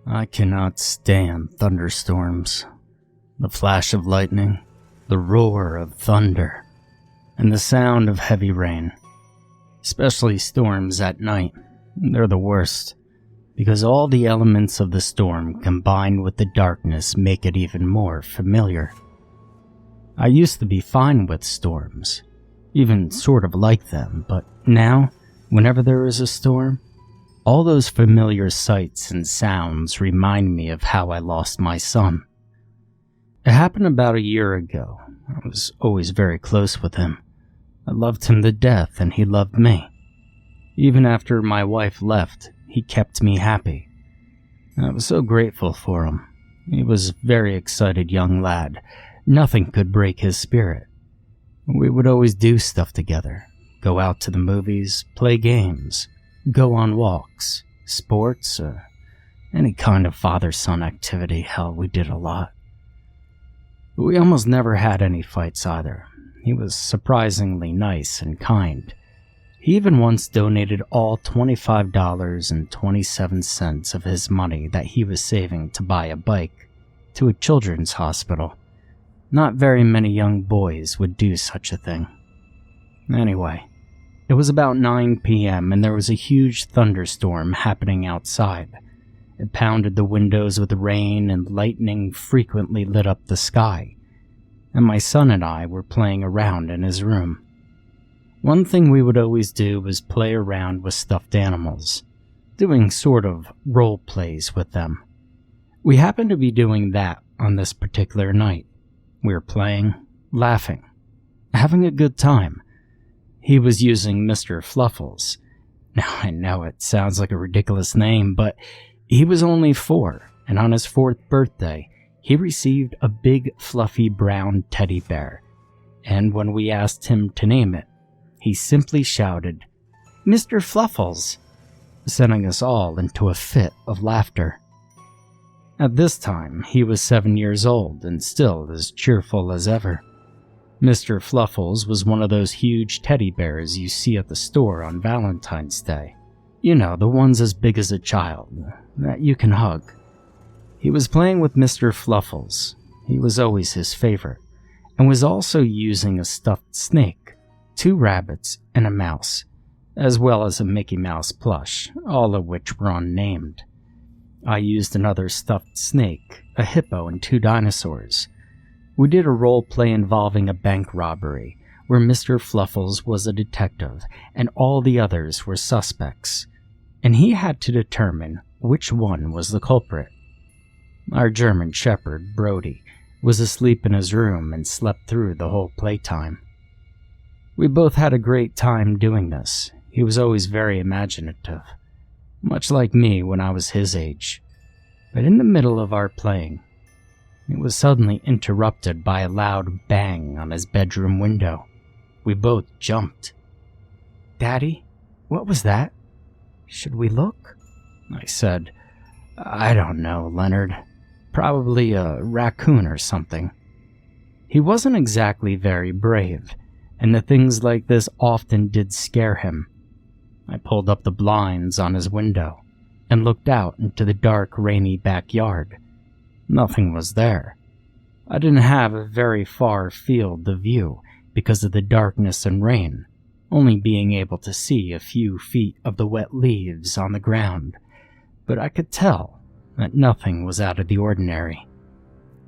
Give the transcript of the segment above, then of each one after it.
I cannot stand thunderstorms. The flash of lightning, the roar of thunder, and the sound of heavy rain. Especially storms at night. They're the worst, because all the elements of the storm combined with the darkness make it even more familiar. I used to be fine with storms, even sort of like them, but now, whenever there is a storm, all those familiar sights and sounds remind me of how I lost my son. It happened about a year ago. I was always very close with him. I loved him to death and he loved me. Even after my wife left, he kept me happy. I was so grateful for him. He was a very excited young lad. Nothing could break his spirit. We would always do stuff together. Go out to the movies, play games, go on walks, sports, any kind of father-son activity. Hell, we did a lot. We almost never had any fights either. He was surprisingly nice and kind. He even once donated all $25.27 of his money that he was saving to buy a bike to a children's hospital. Not very many young boys would do such a thing. Anyway, it was about 9 p.m. and there was a huge thunderstorm happening outside. It pounded the windows with rain and lightning frequently lit up the sky, and my son and I were playing around in his room. One thing we would always do was play around with stuffed animals, doing sort of role plays with them. We happened to be doing that on this particular night. We were playing, laughing, having a good time. He was using Mr. Fluffles. Now I know it sounds like a ridiculous name, but he was only 4, and on his 4th birthday, he received a big fluffy brown teddy bear. And when we asked him to name it, he simply shouted, "Mr. Fluffles," sending us all into a fit of laughter. At this time, he was 7 years old and still as cheerful as ever. Mr. Fluffles was one of those huge teddy bears you see at the store on Valentine's Day. You know, the ones as big as a child, that you can hug. He was playing with Mr. Fluffles. He was always his favorite, and was also using a stuffed snake, 2 rabbits, and a mouse, as well as a Mickey Mouse plush, all of which were unnamed. I used another stuffed snake, a hippo, and 2 dinosaurs. We did a role play involving a bank robbery, where Mr. Fluffles was a detective, and all the others were suspects, and he had to determine which one was the culprit. Our German shepherd, Brody, was asleep in his room and slept through the whole playtime. We both had a great time doing this. He was always very imaginative, much like me when I was his age. But in the middle of our playing, it was suddenly interrupted by a loud bang on his bedroom window. We both jumped. "Daddy, what was that? Should we look?" I said. "I don't know, Leonard. Probably a raccoon or something." He wasn't exactly very brave, and the things like this often did scare him. I pulled up the blinds on his window and looked out into the dark, rainy backyard. Nothing was there. I didn't have a very far field of view because of the darkness and rain, only being able to see a few feet of the wet leaves on the ground, but I could tell that nothing was out of the ordinary.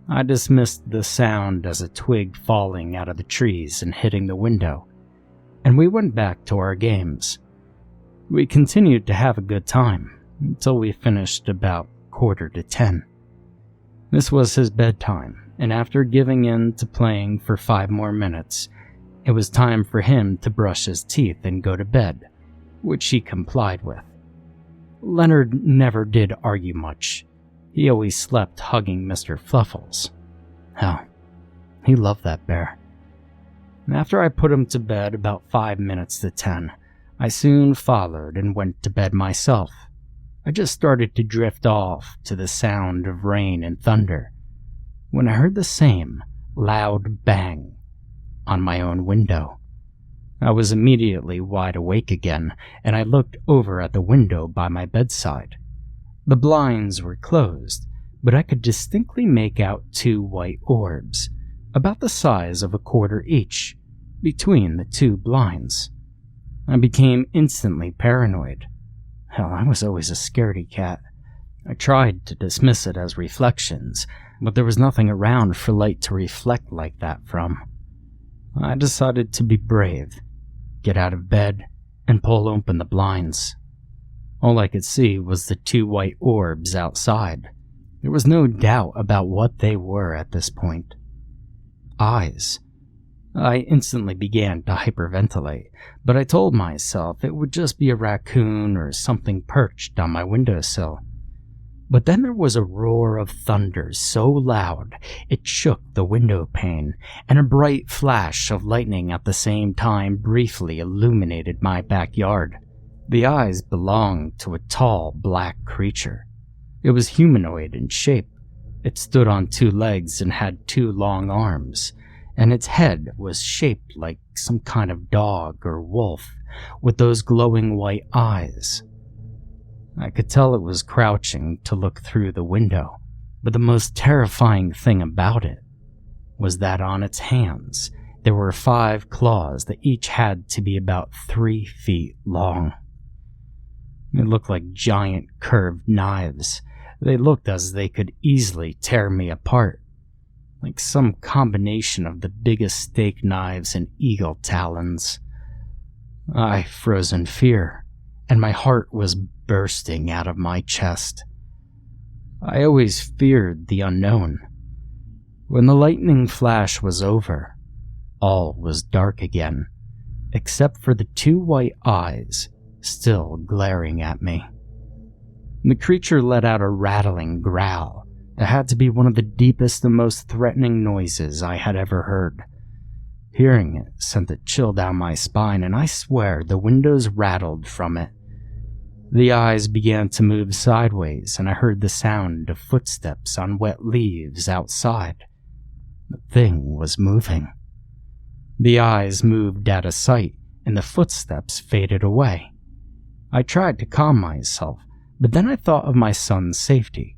I dismissed the sound as a twig falling out of the trees and hitting the window, and we went back to our games. We continued to have a good time until we finished about 9:45. This was his bedtime, and after giving in to playing for 5 more minutes, it was time for him to brush his teeth and go to bed, which he complied with. Leonard never did argue much. He always slept hugging Mr. Fluffles. Hell, he loved that bear. After I put him to bed about 5 minutes to 10, I soon followed and went to bed myself. I just started to drift off to the sound of rain and thunder when I heard the same loud bang on my own window. I was immediately wide awake again, and I looked over at the window by my bedside. The blinds were closed, but I could distinctly make out 2 white orbs, about the size of a quarter each, between the 2 blinds. I became instantly paranoid. Hell, I was always a scaredy cat. I tried to dismiss it as reflections, but there was nothing around for light to reflect like that from. I decided to be brave, get out of bed, and pull open the blinds. All I could see was the 2 white orbs outside. There was no doubt about what they were at this point. Eyes. I instantly began to hyperventilate, but I told myself it would just be a raccoon or something perched on my windowsill. But then there was a roar of thunder so loud it shook the window pane, and a bright flash of lightning at the same time briefly illuminated my backyard. The eyes belonged to a tall black creature. It was humanoid in shape. It stood on 2 legs and had 2 long arms, and its head was shaped like some kind of dog or wolf with those glowing white eyes. I could tell it was crouching to look through the window, but the most terrifying thing about it was that on its hands there were 5 claws that each had to be about 3 feet long. They looked like giant curved knives. They looked as they could easily tear me apart, like some combination of the biggest steak knives and eagle talons. I froze in fear, and my heart was bursting out of my chest. I always feared the unknown. When the lightning flash was over, all was dark again, except for the 2 white eyes still glaring at me. The creature let out a rattling growl that had to be one of the deepest and most threatening noises I had ever heard. Hearing it sent a chill down my spine, and I swear the windows rattled from it. The eyes began to move sideways, and I heard the sound of footsteps on wet leaves outside. The thing was moving. The eyes moved out of sight, and the footsteps faded away. I tried to calm myself, but then I thought of my son's safety.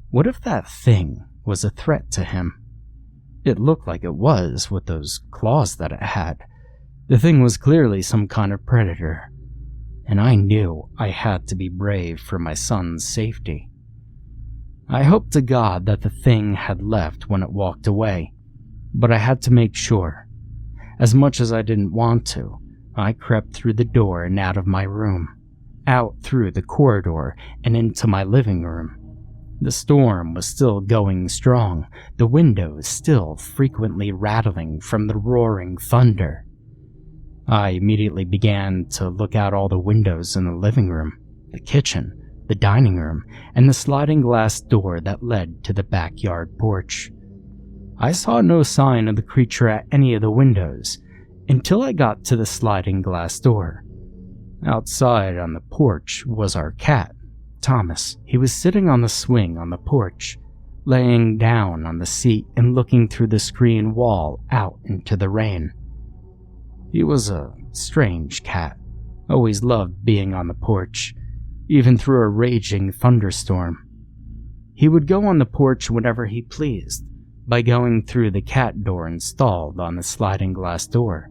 What if that thing was a threat to him? It looked like it was with those claws that it had. The thing was clearly some kind of predator, and I knew I had to be brave for my son's safety. I hoped to God that the thing had left when it walked away, but I had to make sure. As much as I didn't want to, I crept through the door and out of my room, out through the corridor and into my living room. The storm was still going strong, the windows still frequently rattling from the roaring thunder. I immediately began to look out all the windows in the living room, the kitchen, the dining room, and the sliding glass door that led to the backyard porch. I saw no sign of the creature at any of the windows until I got to the sliding glass door. Outside on the porch was our cat, Thomas. He was sitting on the swing on the porch, laying down on the seat and looking through the screen wall out into the rain. He was a strange cat, always loved being on the porch, even through a raging thunderstorm. He would go on the porch whenever he pleased, by going through the cat door installed on the sliding glass door.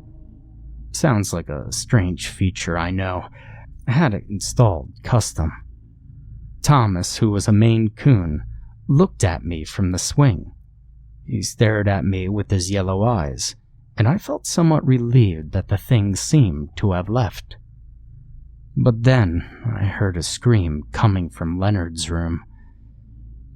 Sounds like a strange feature, I know. I had it installed custom. Thomas, who was a Maine Coon, looked at me from the swing. He stared at me with his yellow eyes, and I felt somewhat relieved that the thing seemed to have left. But then I heard a scream coming from Leonard's room.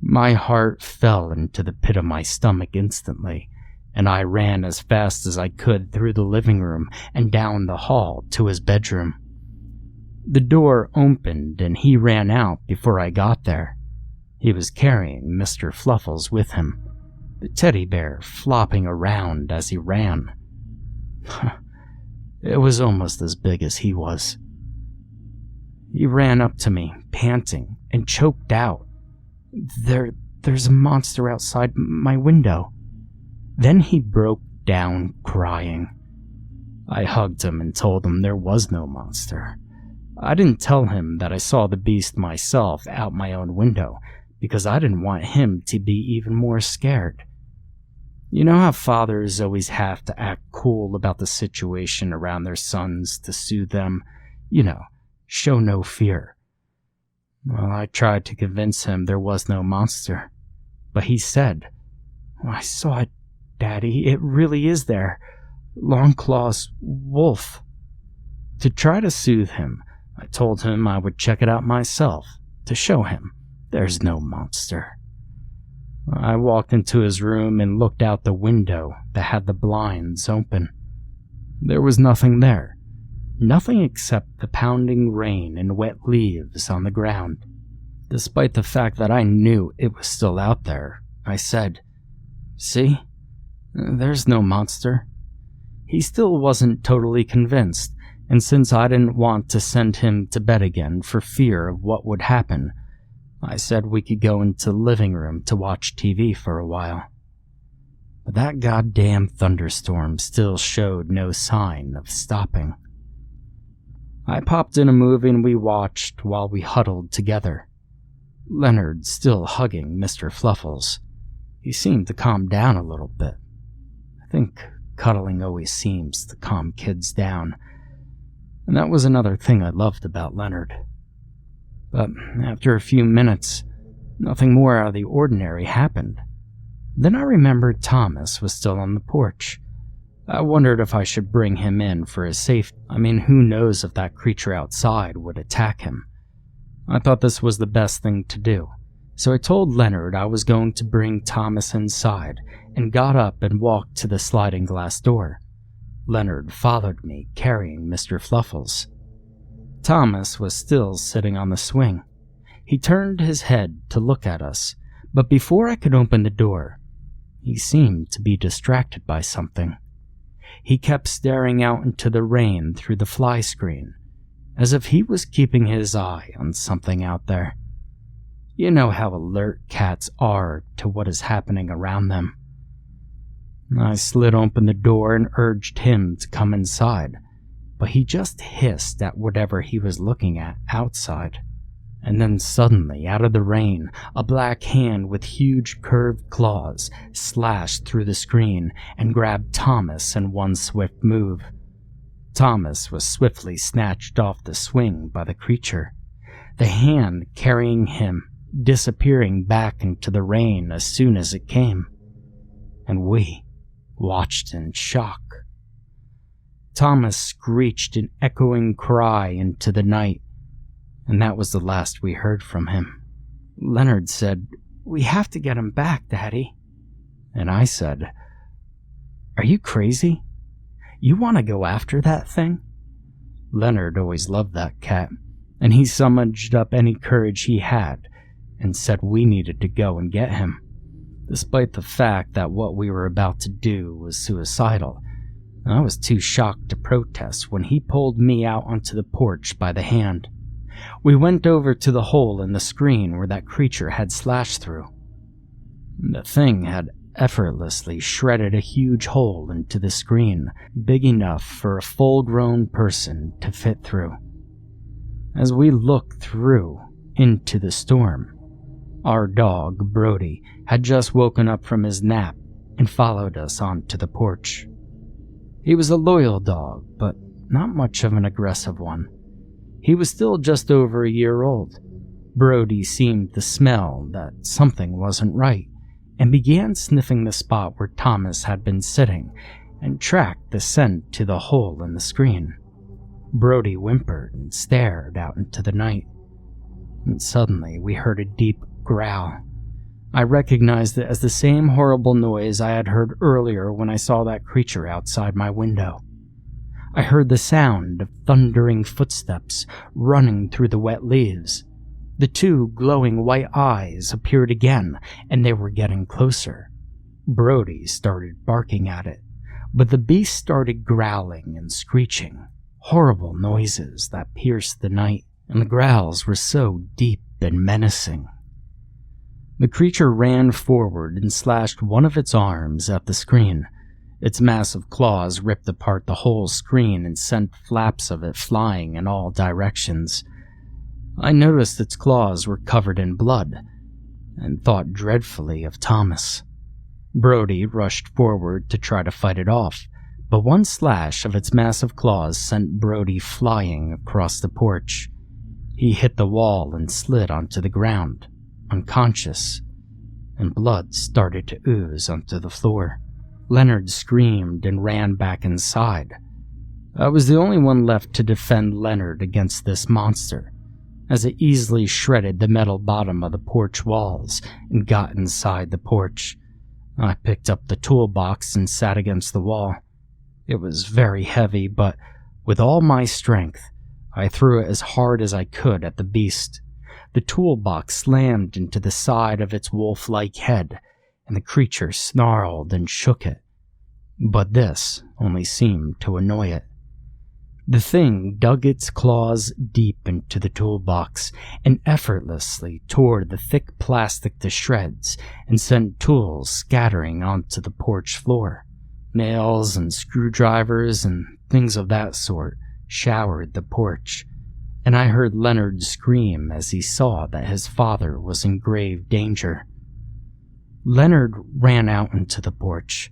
My heart fell into the pit of my stomach instantly, and I ran as fast as I could through the living room and down the hall to his bedroom. The door opened and he ran out before I got there. He was carrying Mr. Fluffles with him, the teddy bear flopping around as he ran. It was almost as big as he was. He ran up to me, panting, and choked out, There's a monster outside my window." Then he broke down crying. I hugged him and told him there was no monster. I didn't tell him that I saw the beast myself out my own window, because I didn't want him to be even more scared. You know how fathers always have to act cool about the situation around their sons to soothe them? Show no fear. Well, I tried to convince him there was no monster, but he said, "I saw it, Daddy. It really is there. Longclaw's wolf." To try to soothe him, I told him I would check it out myself to show him there's no monster. I walked into his room and looked out the window that had the blinds open. There was nothing there. Nothing except the pounding rain and wet leaves on the ground. Despite the fact that I knew it was still out there, I said, "See? There's no monster." He still wasn't totally convinced, and since I didn't want to send him to bed again for fear of what would happen, I said we could go into the living room to watch TV for a while. But that goddamn thunderstorm still showed no sign of stopping. I popped in a movie and we watched while we huddled together. Leonard still hugging Mr. Fluffles. He seemed to calm down a little bit. I think cuddling always seems to calm kids down, and that was another thing I loved about Leonard. But after a few minutes, nothing more out of the ordinary happened. Then I remembered Thomas was still on the porch. I wondered if I should bring him in for his safety. Who knows if that creature outside would attack him. I thought this was the best thing to do, so I told Leonard I was going to bring Thomas inside and got up and walked to the sliding glass door. Leonard followed me, carrying Mr. Fluffles. Thomas was still sitting on the swing. He turned his head to look at us, but before I could open the door, he seemed to be distracted by something. He kept staring out into the rain through the fly screen, as if he was keeping his eye on something out there. You know how alert cats are to what is happening around them. I slid open the door and urged him to come inside, but he just hissed at whatever he was looking at outside. And then suddenly, out of the rain, a black hand with huge curved claws slashed through the screen and grabbed Thomas in one swift move. Thomas was swiftly snatched off the swing by the creature, the hand carrying him, disappearing back into the rain as soon as it came. And we watched in shock. Thomas screeched an echoing cry into the night, and that was the last we heard from him. Leonard said, "We have to get him back, Daddy." And I said, "Are you crazy? You want to go after that thing?" Leonard always loved that cat, and he summoned up any courage he had and said we needed to go and get him, despite the fact that what we were about to do was suicidal. I was too shocked to protest when he pulled me out onto the porch by the hand. We went over to the hole in the screen where that creature had slashed through. The thing had effortlessly shredded a huge hole into the screen, big enough for a full-grown person to fit through. As we looked through into the storm, our dog, Brody, had just woken up from his nap and followed us onto the porch. He was a loyal dog, but not much of an aggressive one. He was still just over a year old. Brody seemed to smell that something wasn't right, and began sniffing the spot where Thomas had been sitting, and tracked the scent to the hole in the screen. Brody whimpered and stared out into the night, and suddenly we heard a deep growl. I recognized it as the same horrible noise I had heard earlier when I saw that creature outside my window. I heard the sound of thundering footsteps running through the wet leaves. The two glowing white eyes appeared again, and they were getting closer. Brody started barking at it, but the beast started growling and screeching, horrible noises that pierced the night, and the growls were so deep and menacing. The creature ran forward and slashed one of its arms at the screen, Its massive claws ripped apart the whole screen and sent flaps of it flying in all directions. I noticed its claws were covered in blood, and thought dreadfully of Thomas. Brody rushed forward to try to fight it off, but one slash of its massive claws sent Brody flying across the porch. He hit the wall and slid onto the ground, unconscious, and blood started to ooze onto the floor. Leonard screamed and ran back inside. I was the only one left to defend Leonard against this monster, as it easily shredded the metal bottom of the porch walls and got inside the porch. I picked up the toolbox and sat against the wall. It was very heavy, but with all my strength, I threw it as hard as I could at the beast. The toolbox slammed into the side of its wolf-like head, and the creature snarled and shook it. But this only seemed to annoy it. The thing dug its claws deep into the toolbox and effortlessly tore the thick plastic to shreds and sent tools scattering onto the porch floor. Nails and screwdrivers and things of that sort showered the porch, and I heard Leonard scream as he saw that his father was in grave danger. Leonard ran out into the porch,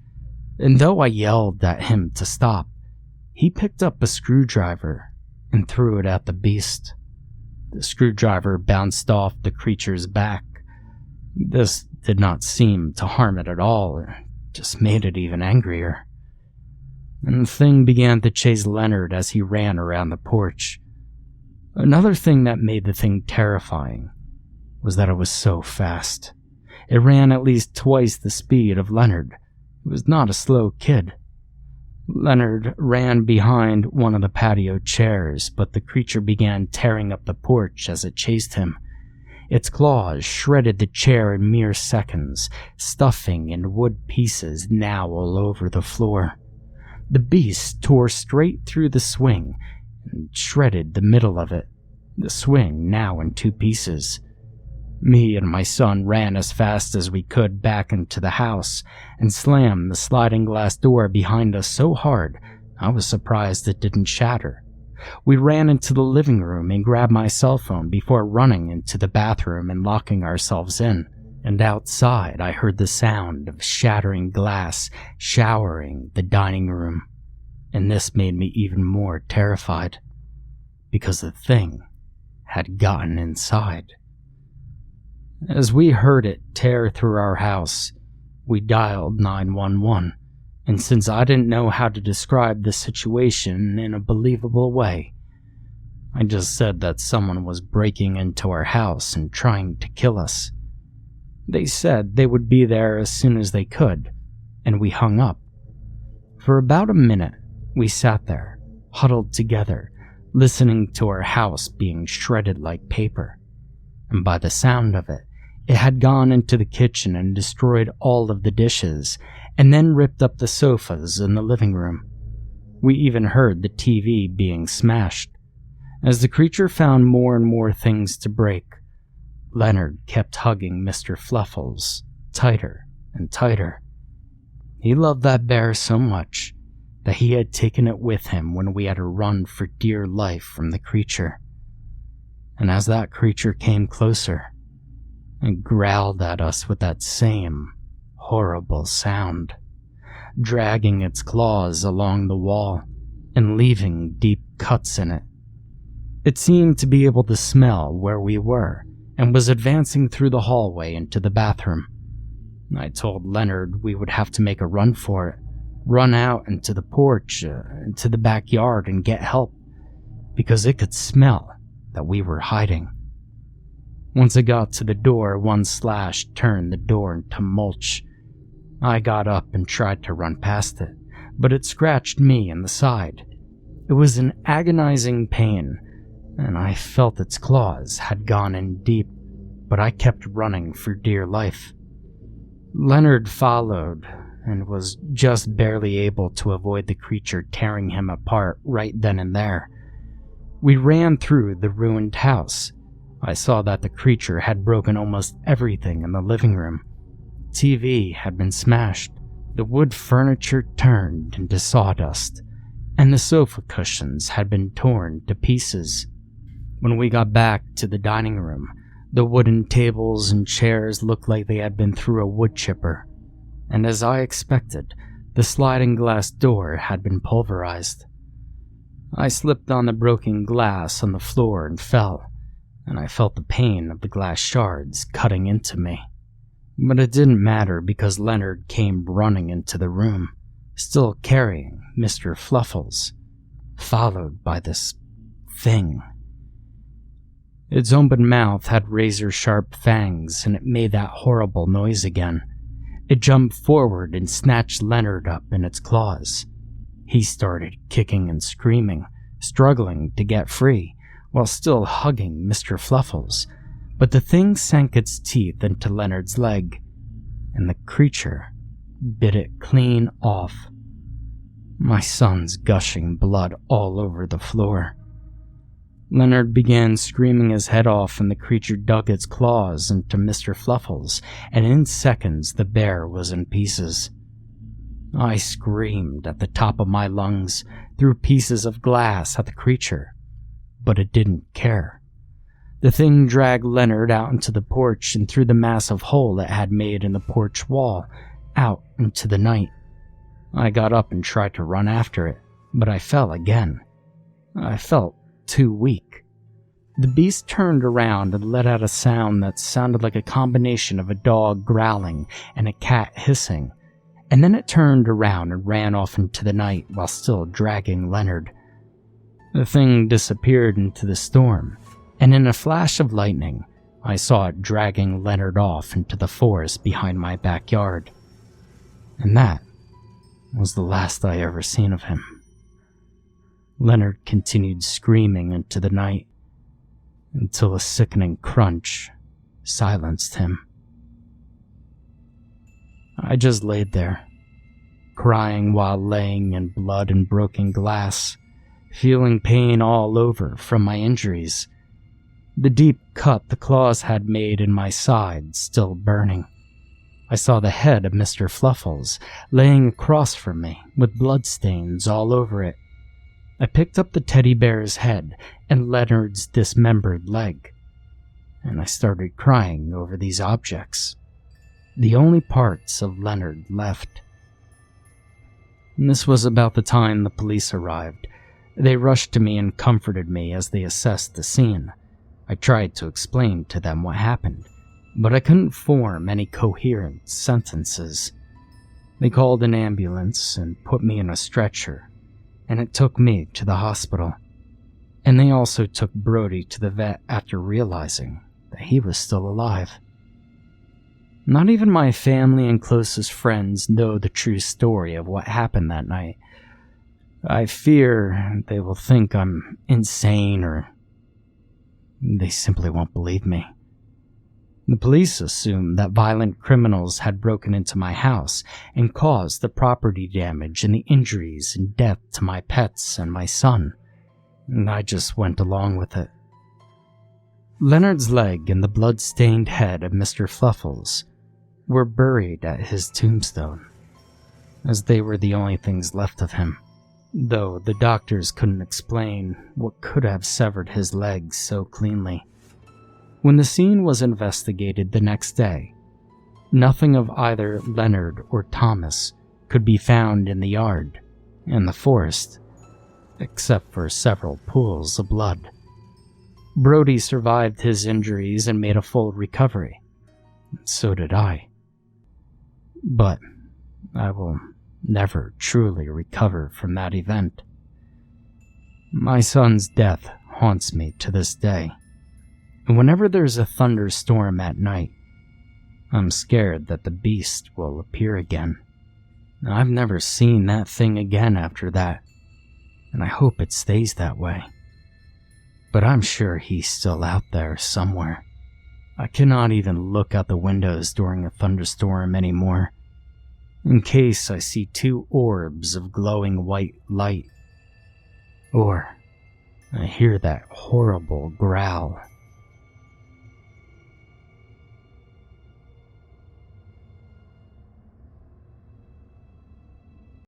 and though I yelled at him to stop, he picked up a screwdriver and threw it at the beast. The screwdriver bounced off the creature's back. This did not seem to harm it at all, it just made it even angrier. And the thing began to chase Leonard as he ran around the porch. Another thing that made the thing terrifying was that it was so fast. It ran at least twice the speed of Leonard. It was not a slow kid. Leonard ran behind one of the patio chairs, but the creature began tearing up the porch as it chased him. Its claws shredded the chair in mere seconds, stuffing and wood pieces now all over the floor. The beast tore straight through the swing and shredded the middle of it, the swing now in two pieces. Me and my son ran as fast as we could back into the house and slammed the sliding glass door behind us so hard I was surprised it didn't shatter. We ran into the living room and grabbed my cell phone before running into the bathroom and locking ourselves in. And outside I heard the sound of shattering glass showering the dining room. And this made me even more terrified, because the thing had gotten inside. As we heard it tear through our house, we dialed 911, and since I didn't know how to describe the situation in a believable way, I just said that someone was breaking into our house and trying to kill us. They said they would be there as soon as they could, and we hung up. For about a minute, we sat there, huddled together, listening to our house being shredded like paper. And by the sound of it, it had gone into the kitchen and destroyed all of the dishes, and then ripped up the sofas in the living room. We even heard the TV being smashed. As the creature found more and more things to break, Leonard kept hugging Mr. Fluffles tighter and tighter. He loved that bear so much that he had taken it with him when we had to run for dear life from the creature. And as that creature came closer, it growled at us with that same horrible sound, dragging its claws along the wall and leaving deep cuts in it. It seemed to be able to smell where we were and was advancing through the hallway into the bathroom. I told Leonard we would have to make a run for it, run out into the porch, into the backyard and get help, because it could smell that we were hiding. Once it got to the door, one slash turned the door into mulch. I got up and tried to run past it, but it scratched me in the side. It was an agonizing pain, and I felt its claws had gone in deep, but I kept running for dear life. Leonard followed and was just barely able to avoid the creature tearing him apart right then and there. We ran through the ruined house. I saw that the creature had broken almost everything in the living room. TV had been smashed, The wood furniture turned into sawdust, and the sofa cushions had been torn to pieces. When we got back to the dining room, the wooden tables and chairs looked like they had been through a wood chipper, and as I expected, the sliding glass door had been pulverized. I slipped on the broken glass on the floor and fell, and I felt the pain of the glass shards cutting into me. But it didn't matter because Leonard came running into the room, still carrying Mr. Fluffles, followed by this thing. Its open mouth had razor-sharp fangs, and it made that horrible noise again. It jumped forward and snatched Leonard up in its claws. He started kicking and screaming, struggling to get free, while still hugging Mr. Fluffles, but the thing sank its teeth into Leonard's leg, and the creature bit it clean off. My son's gushing blood all over the floor. Leonard began screaming his head off, and the creature dug its claws into Mr. Fluffles, and in seconds the bear was in pieces. I screamed at the top of my lungs, threw pieces of glass at the creature, but it didn't care. The thing dragged Leonard out into the porch and through the massive hole it had made in the porch wall, out into the night. I got up and tried to run after it, but I fell again. I felt too weak. The beast turned around and let out a sound that sounded like a combination of a dog growling and a cat hissing, and then it turned around and ran off into the night while still dragging Leonard. The thing disappeared into the storm, and in a flash of lightning, I saw it dragging Leonard off into the forest behind my backyard. And that was the last I ever seen of him. Leonard continued screaming into the night until a sickening crunch silenced him. I just laid there, crying while laying in blood and broken glass, feeling pain all over from my injuries. The deep cut the claws had made in my side still burning. I saw the head of Mr. Fluffles laying across from me with bloodstains all over it. I picked up the teddy bear's head and Leonard's dismembered leg, and I started crying over these objects, the only parts of Leonard left. And this was about the time the police arrived. They rushed to me and comforted me as they assessed the scene. I tried to explain to them what happened, but I couldn't form any coherent sentences. They called an ambulance and put me in a stretcher, and it took me to the hospital. And they also took Brody to the vet after realizing that he was still alive. Not even my family and closest friends know the true story of what happened that night. I fear they will think I'm insane, or they simply won't believe me. The police assume that violent criminals had broken into my house and caused the property damage and the injuries and death to my pets and my son, and I just went along with it. Leonard's leg and the blood-stained head of Mr. Fluffles were buried at his tombstone, as they were the only things left of him, though the doctors couldn't explain what could have severed his legs so cleanly. When the scene was investigated the next day, nothing of either Leonard or Thomas could be found in the yard and the forest, except for several pools of blood. Brody survived his injuries and made a full recovery. So did I. But I will never truly recover from that event. My son's death haunts me to this day. And whenever there's a thunderstorm at night, I'm scared that the beast will appear again. I've never seen that thing again after that, and I hope it stays that way. But I'm sure he's still out there somewhere. I cannot even look out the windows during a thunderstorm anymore, in case I see two orbs of glowing white light, or I hear that horrible growl